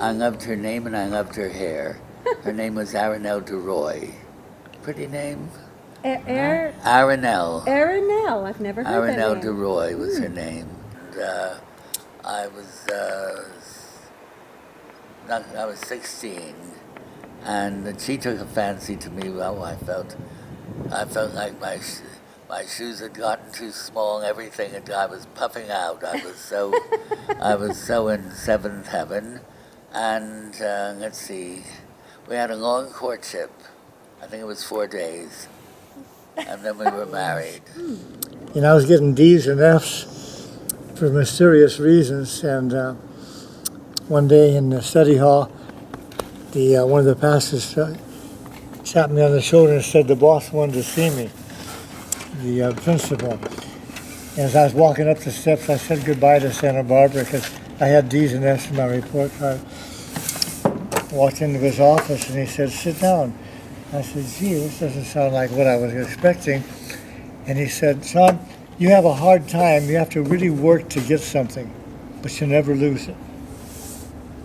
I loved her name and I loved her hair. Her name was Arinelle DeRoy. Pretty name? Arinelle. Arinelle. I've never heard that Arinelle name. DeRoy was her name. And, I was 16, and she took a fancy to me. Well, I felt like my shoes had gotten too small and everything, and I was puffing out. I was so in seventh heaven. And let's see, we had a long courtship. I think it was 4 days, and then we were married. You know, I was getting D's and F's for mysterious reasons, and one day in the study hall, one of the pastors tapped me on the shoulder and said the boss wanted to see me, the principal. And as I was walking up the steps, I said goodbye to Santa Barbara because I had D's and F's in my report card. Walked into his office and he said, "Sit down." I said, "Gee, this doesn't sound like what I was expecting." And he said, "Son, you have a hard time. You have to really work to get something, but you never lose it."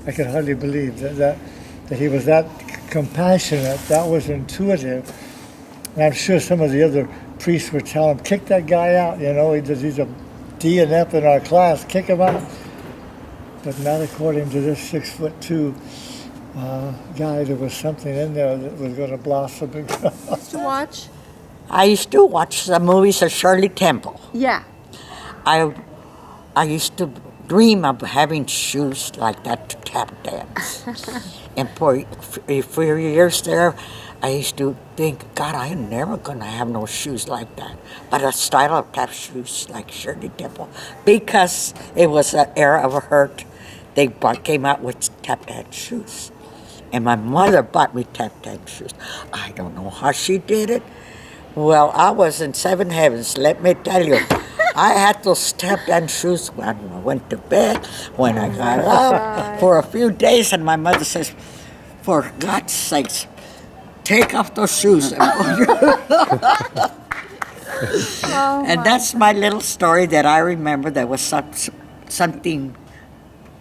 I could hardly believe that he was that compassionate, that was intuitive. And I'm sure some of the other priests were telling him, "Kick that guy out, you know, he's a D and F in our class, kick him out." But not according to this 6'2" guy. There was something in there that was going to blossom and grow. To watch? I used to watch the movies of Shirley Temple. Yeah. I used to dream of having shoes like that to tap dance. And for a few years there, I used to think, God, I'm never going to have no shoes like that. But a style of tap shoes like Shirley Temple, because it was an era of hurt. They came out with tap dance shoes. And my mother bought me tap dance shoes. I don't know how she did it. Well, I was in seven heavens, let me tell you. I had those tap dance shoes when I went to bed, when I got up for a few days, and my mother says, "For God's sakes, take off those shoes." And that's my little story that I remember that was something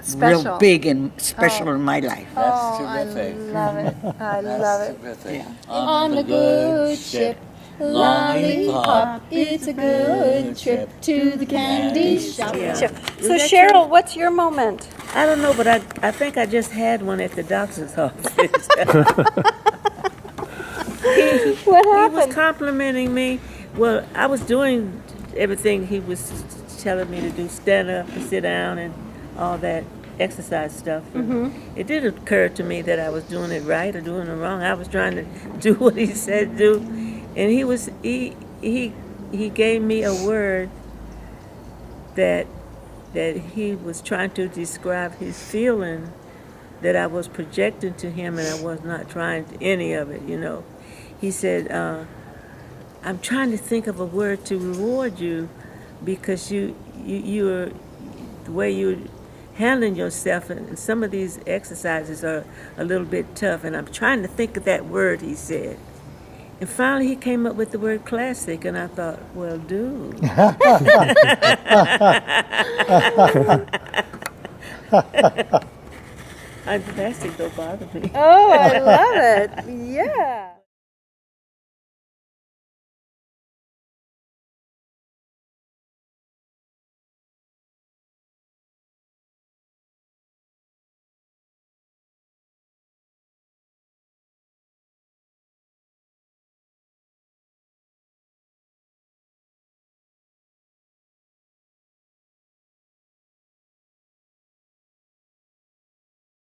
Special. real big and special in my life. That's terrific. I love it. I love it. Terrific. Yeah. On the good ship, lollipop, it's a good trip to the candy shop. Yeah. So that Cheryl, what's your moment? I don't know, but I think I just had one at the doctor's office. What He was happened? complimenting me. Well, I was doing everything he was telling me to do, stand up and sit down and all that exercise stuff. It didn't occur to me that I was doing it right or doing it wrong. I was trying to do what he said do. And he gave me a word that he was trying to describe his feeling that I was projecting to him, and I was not trying to any of it, you know. He said, "I'm trying to think of a word to reward you because you're the way you're handling yourself, and some of these exercises are a little bit tough, and I'm trying to think of that word," he said. And finally he came up with the word classic, and I thought, well, dude. Plastic don't bother me. Oh, I love it. Yeah.